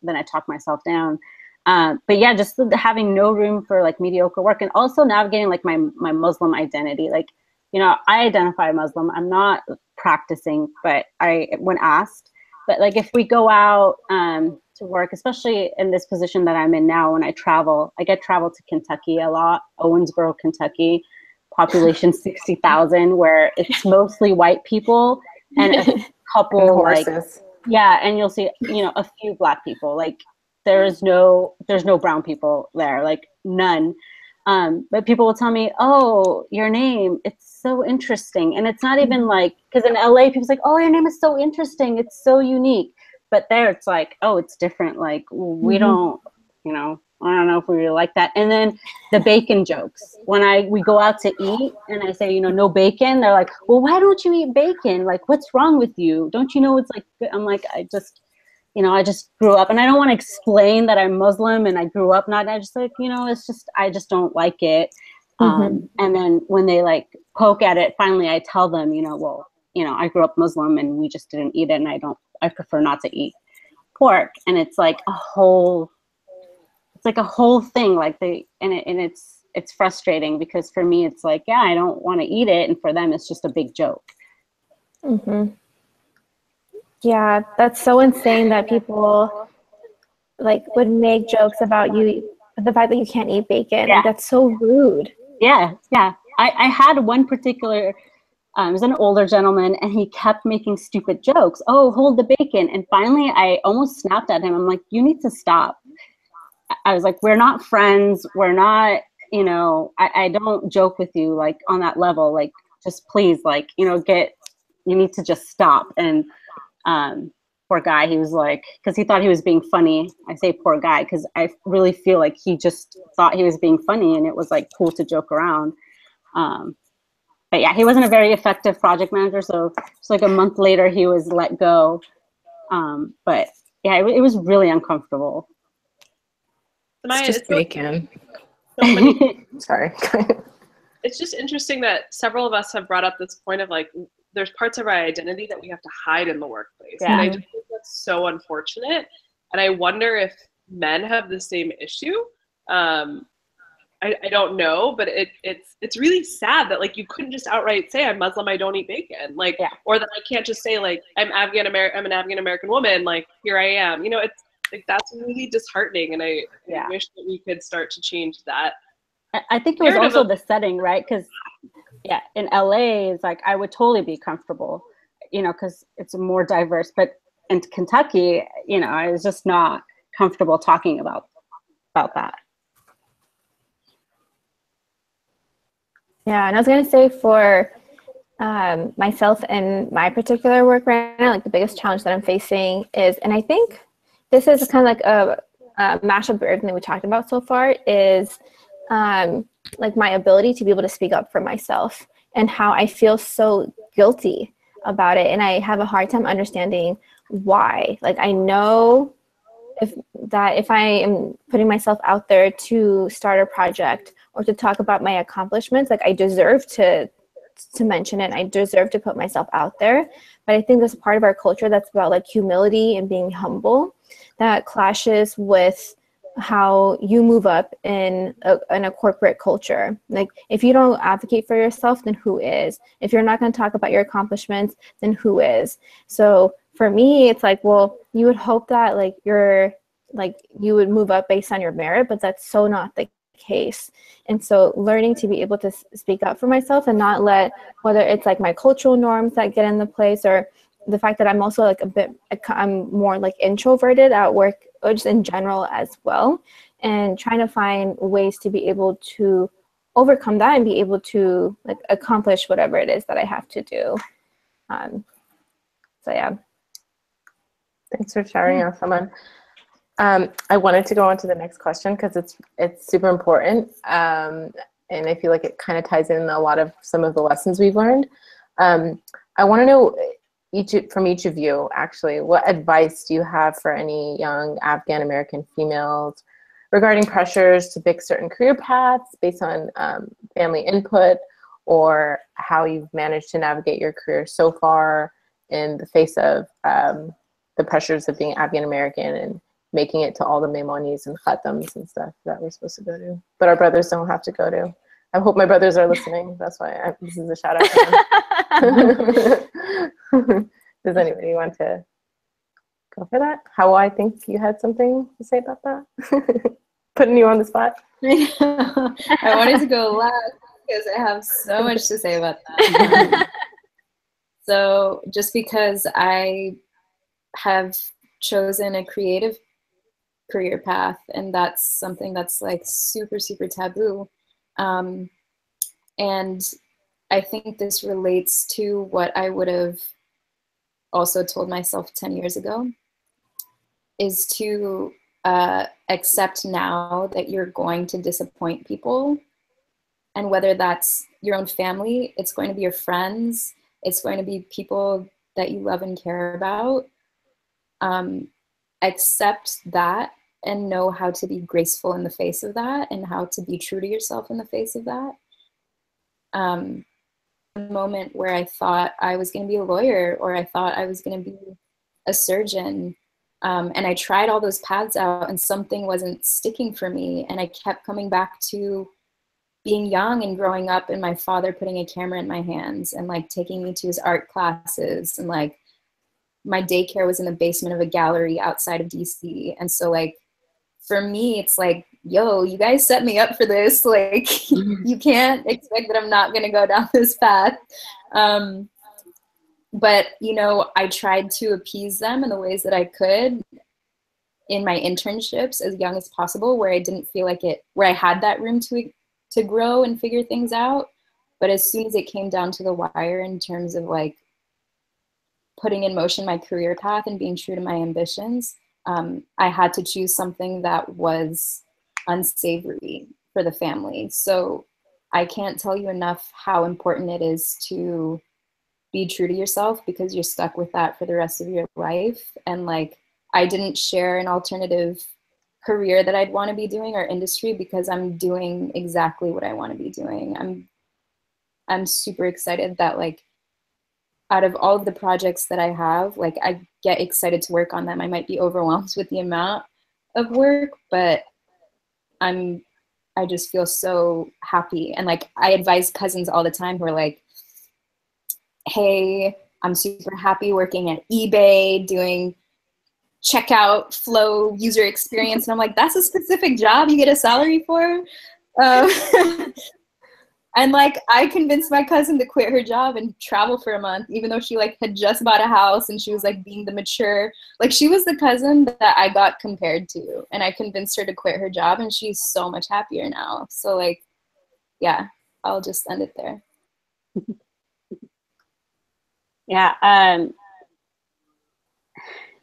then I talk myself down. But yeah, just having no room for like mediocre work, and also navigating like my Muslim identity. Like, I identify Muslim. I'm not practicing, but when asked. But like if we go out to work, especially in this position that I'm in now, when I travel, I get travel to Kentucky a lot, Owensboro, Kentucky, population 60,000, where it's mostly white people and a couple and horses. And you'll see a few Black people. Like there's no brown people there, like none. But people will tell me, oh, your name, it's so interesting. And it's not even like, because in LA, people's like, oh, your name is so interesting. It's so unique. But there it's like, oh, it's different. Like we don't, I don't know if we really like that. And then the bacon jokes. When we go out to eat and I say, no bacon, they're like, well, why don't you eat bacon? Like, what's wrong with you? Don't you know it's like good? I'm like, I just grew up, and I don't want to explain that I'm Muslim and I grew up not. I just like, it's just, I just don't like it. And then when they like poke at it, finally I tell them, I grew up Muslim and we just didn't eat it, and I prefer not to eat pork. And it's like a whole thing. Like it's frustrating because for me it's like, yeah, I don't want to eat it, and for them it's just a big joke. Yeah, that's so insane that people like would make jokes about you, the fact that you can't eat bacon. Yeah. Like, that's so rude. Yeah. I had one particular, it was an older gentleman, and he kept making stupid jokes. Oh, hold the bacon. And finally, I almost snapped at him. I'm like, you need to stop. I was like, we're not friends. We're not, I don't joke with you like on that level. Like, just please, like, you need to just stop. And poor guy, he was like, because he thought he was being funny. I say poor guy because I really feel like he just thought he was being funny, and it was like cool to joke around. But yeah, he wasn't a very effective project manager, so it's like a month later he was let go. But yeah, it was really uncomfortable. It's just bacon. Sorry. It's just interesting that several of us have brought up this point of like, there's parts of our identity that we have to hide in the workplace. Yeah. And I just think that's so unfortunate. And I wonder if men have the same issue. I don't know, but it's really sad that like you couldn't just outright say I'm Muslim, I don't eat bacon, like, or that I can't just say like I'm an Afghan-American woman, like here I am. It's like that's really disheartening, and I wish that we could start to change that. I think it was also the setting, right? Because in LA, it's like I would totally be comfortable, because it's more diverse. But in Kentucky, I was just not comfortable talking about that. Yeah, and I was gonna say for myself and my particular work right now, like the biggest challenge that I'm facing is, and I think this is kind of like a mashup of everything that we talked about so far, is like my ability to be able to speak up for myself, and how I feel so guilty about it, and I have a hard time understanding why. Like, I know if I am putting myself out there to start a project or to talk about my accomplishments, like, I deserve to mention it. I deserve to put myself out there. But I think there's a part of our culture that's about like humility and being humble that clashes with how you move up in a corporate culture. Like, if you don't advocate for yourself, then who is? If you're not going to talk about your accomplishments, then who is? So for me, it's like, well, you would hope that like you would move up based on your merit, but that's so not the case. And so learning to be able to speak up for myself and not let, whether it's like my cultural norms that get in the place, or the fact that I'm also like I'm more like introverted at work, or just in general as well, and trying to find ways to be able to overcome that and be able to like accomplish whatever it is that I have to do. So yeah. Thanks for sharing, Someone. I wanted to go on to the next question because it's super important, and I feel like it kind of ties in a lot of some of the lessons we've learned. I want to know from each of you, actually, what advice do you have for any young Afghan-American females regarding pressures to pick certain career paths based on family input, or how you've managed to navigate your career so far in the face of the pressures of being Afghan-American and making it to all the Maimonis and Khatams and stuff that we're supposed to go to, but our brothers don't have to go to. I hope my brothers are listening. That's why this is a shout out to them. Does anybody want to go for that? How, I think you had something to say about that? Putting you on the spot. I wanted to go last because I have so much to say about that. So just because I have chosen a creative career path, and that's something that's like super, super taboo. And I think this relates to what I would have also told myself 10 years ago, is to accept now that you're going to disappoint people. And whether that's your own family, it's going to be your friends, it's going to be people that you love and care about. Accept that and know how to be graceful in the face of that, and how to be true to yourself in the face of that. A moment where I thought I was going to be a lawyer, or I thought I was going to be a surgeon, and I tried all those paths out and something wasn't sticking for me, and I kept coming back to being young and growing up and my father putting a camera in my hands and like taking me to his art classes, and like my daycare was in the basement of a gallery outside of DC. And so like for me, it's like, yo, you guys set me up for this. Like, you can't expect that I'm not going to go down this path. But, you know, I tried to appease them in the ways that I could in my internships as young as possible, where I didn't feel like where I had that room to grow and figure things out. But as soon as it came down to the wire in terms of like putting in motion my career path and being true to my ambitions, I had to choose something that was unsavory for the family. So I can't tell you enough how important it is to be true to yourself, because you're stuck with that for the rest of your life. And like, I didn't share an alternative career that I'd want to be doing, or industry, because I'm doing exactly what I want to be doing. I'm super excited that like, out of all of the projects that I have, like I get excited to work on them. I might be overwhelmed with the amount of work, but I just feel so happy. And like, I advise cousins all the time who are like, hey, I'm super happy working at eBay, doing checkout flow user experience. And I'm like, that's a specific job you get a salary for? And like, I convinced my cousin to quit her job and travel for a month, even though she like had just bought a house and she was like being the mature, like she was the cousin that I got compared to, and I convinced her to quit her job, and she's so much happier now. So like, yeah, I'll just end it there. Yeah,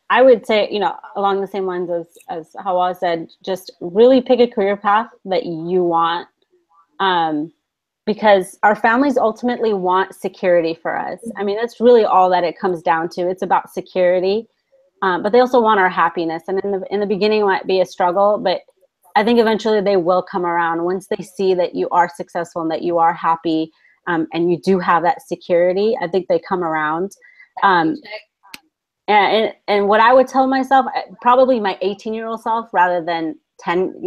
I would say, you know, along the same lines as Hawa said, just really pick a career path that you want. because our families ultimately want security for us. I mean, that's really all that it comes down to. It's about security, but they also want our happiness. And in the beginning, it might be a struggle, but I think eventually they will come around once they see that you are successful and that you are happy, and you do have that security. I think they come around. And what I would tell myself, probably my 18-year-old self, rather than 10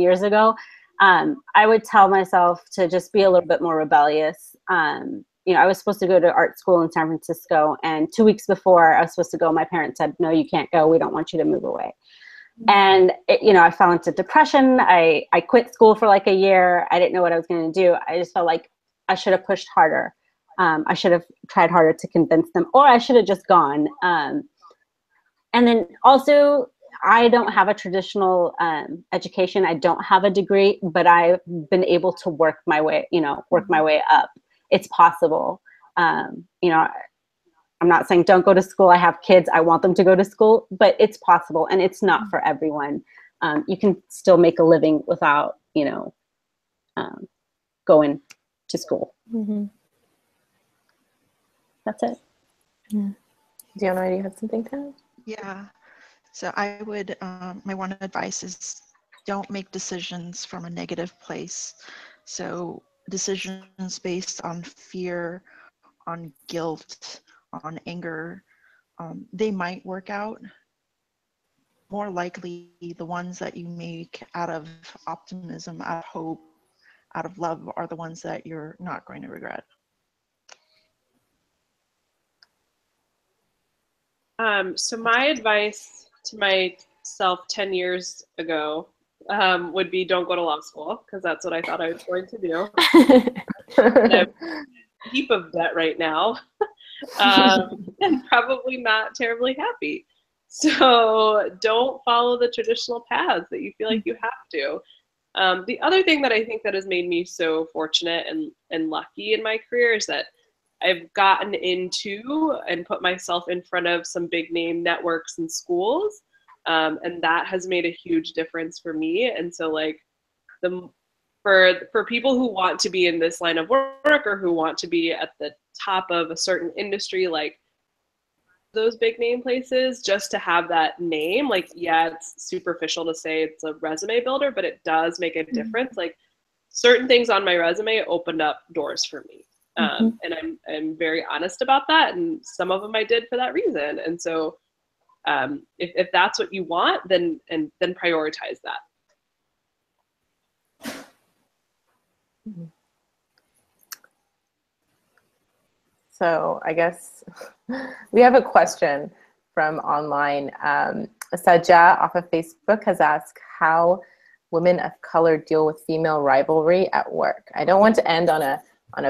years ago, I would tell myself to just be a little bit more rebellious. I was supposed to go to art school in San Francisco, and 2 weeks before I was supposed to go, my parents said, "No, you can't go. We don't want you to move away." And I fell into depression. I quit school for like a year. I didn't know what I was going to do. I just felt like I should have pushed harder. I should have tried harder to convince them, or I should have just gone. And then also, I don't have a traditional education. I don't have a degree, but I've been able to work my way up. It's possible. I'm not saying don't go to school. I have kids. I want them to go to school, but it's possible, and it's not for everyone. You can still make a living without, going to school. Mm-hmm. That's it. Yeah. Diana, do you have something to add? Yeah. So I would, my one advice is don't make decisions from a negative place. So decisions based on fear, on guilt, on anger, they might work out. More likely, the ones that you make out of optimism, out of hope, out of love are the ones that you're not going to regret. So my advice to myself 10 years ago would be don't go to law school, because that's what I thought I was going to do. And I have a heap of debt right now, and probably not terribly happy. So don't follow the traditional paths that you feel like you have to. The other thing that I think that has made me so fortunate and lucky in my career is that I've gotten into and put myself in front of some big name networks and schools. And that has made a huge difference for me. And so like for people who want to be in this line of work or who want to be at the top of a certain industry, like those big name places, just to have that name, like, yeah, it's superficial to say it's a resume builder, but it does make a difference. Like certain things on my resume opened up doors for me. And I'm very honest about that. And some of them I did for that reason. And so if that's what you want, then prioritize that. So I guess we have a question from online. Sajja off of Facebook has asked how women of color deal with female rivalry at work. I don't want to end on a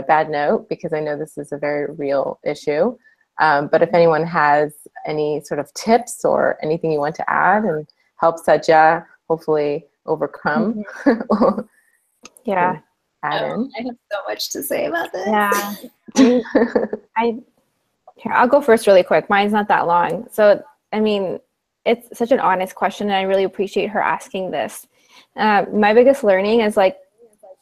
bad note, because I know this is a very real issue. But if anyone has any sort of tips or anything you want to add and help Sajja hopefully overcome, yeah. Add in. I have so much to say about this. Yeah. I'll go first really quick. Mine's not that long. So, I mean, it's such an honest question, and I really appreciate her asking this. My biggest learning is like,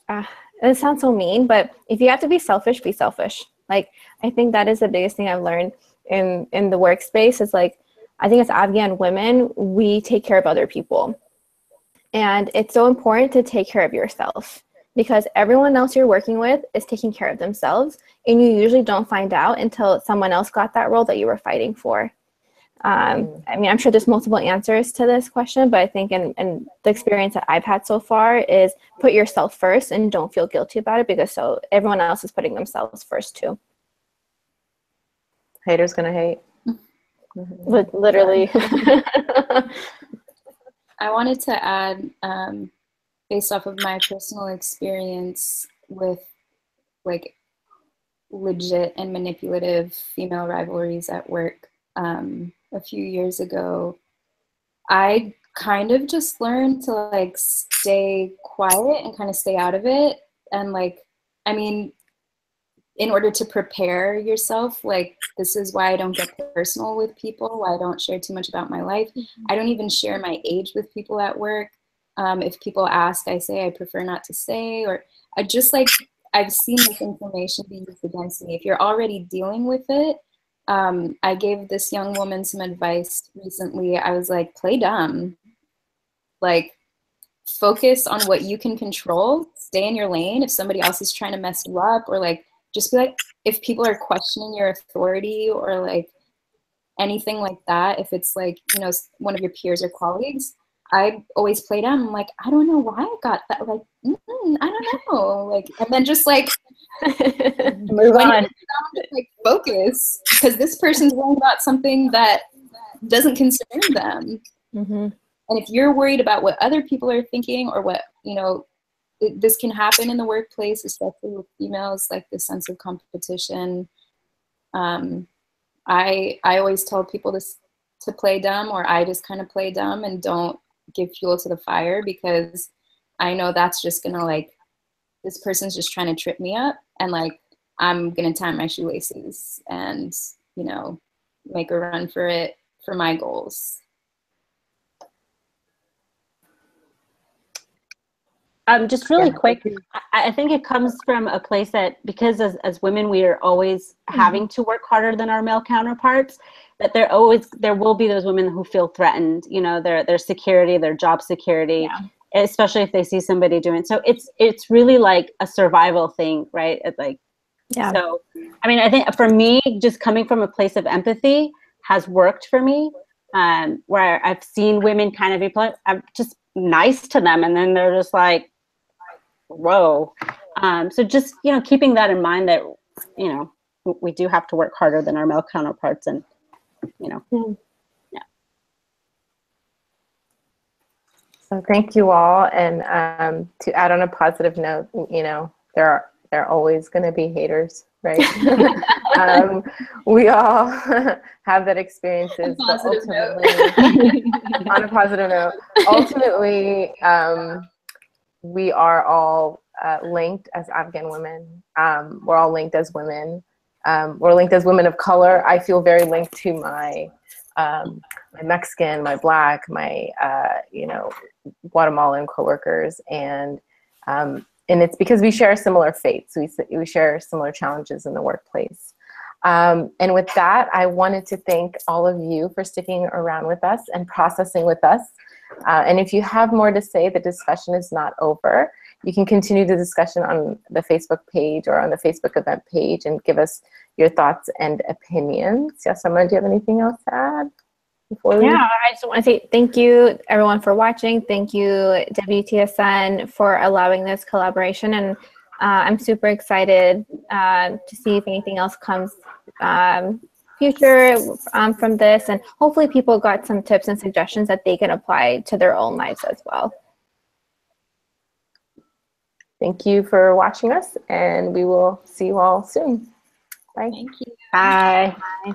it sounds so mean, but if you have to be selfish, be selfish. Like, I think that is the biggest thing I've learned in the workspace is like, I think as Afghan women, we take care of other people. And it's so important to take care of yourself, because everyone else you're working with is taking care of themselves, and you usually don't find out until someone else got that role that you were fighting for. I mean, I'm sure there's multiple answers to this question, but I think in the experience that I've had so far is put yourself first and don't feel guilty about it, because so everyone else is putting themselves first too. Haters gonna hate. Literally. I wanted to add, based off of my personal experience with like legit and manipulative female rivalries at work, a few years ago, I kind of just learned to like stay quiet and kind of stay out of it. And like, I mean, in order to prepare yourself, like, this is why I don't get personal with people, why I don't share too much about my life. I don't even share my age with people at work. If people ask, I say I prefer not to say, or I just like, I've seen this information be used against me. If you're already dealing with it, I gave this young woman some advice recently. I was like, play dumb. Like, focus on what you can control. Stay in your lane. If somebody else is trying to mess you up, or like, just be like, if people are questioning your authority or like anything like that, if it's like, you know, one of your peers or colleagues, I always play dumb. I'm like, I don't know why I got that. Like, I don't know. Like, and then just like, Move on. like, focus, because this person's worried about something that doesn't concern them. Mm-hmm. And if you're worried about what other people are thinking, or what, you know, this can happen in the workplace, especially with females, like the sense of competition. I always tell people to play dumb, or I just kind of play dumb and don't give fuel to the fire, because I know that's just gonna, like, this person's just trying to trip me up, and like, I'm gonna tie my shoelaces and, you know, make a run for it for my goals. Just really quick, I think it comes from a place that, because as women, we are always having to work harder than our male counterparts, that there will be those women who feel threatened, you know, their security, their job security, especially if they see somebody doing it. So it's really like a survival thing, right? It's like, so, I mean, I think for me, just coming from a place of empathy has worked for me, where I've seen women kind of be, I'm just nice to them, and then they're just like, whoa. So just, you know, keeping that in mind, that, you know, we do have to work harder than our male counterparts, and, you know. So thank you all. And to add on a positive note, you know, there are always going to be haters, right? We all have that experiences, but ultimately, on a positive note, ultimately, we are all linked as Afghan women. We're all linked as women. We're linked as women of color. I feel very linked to my Mexican, my Black, my you know, Guatemalan coworkers, and it's because we share similar fates. We share similar challenges in the workplace. And with that, I wanted to thank all of you for sticking around with us and processing with us. And if you have more to say, the discussion is not over. You can continue the discussion on the Facebook page or on the Facebook event page and give us your thoughts and opinions. Yasaman, do you have anything else to add? Yeah, I just want to say thank you, everyone, for watching. Thank you, WTSN, for allowing this collaboration. And I'm super excited to see if anything else comes future from this. And hopefully people got some tips and suggestions that they can apply to their own lives as well. Thank you for watching us, and we will see you all soon. Bye. Thank you. Bye. Bye.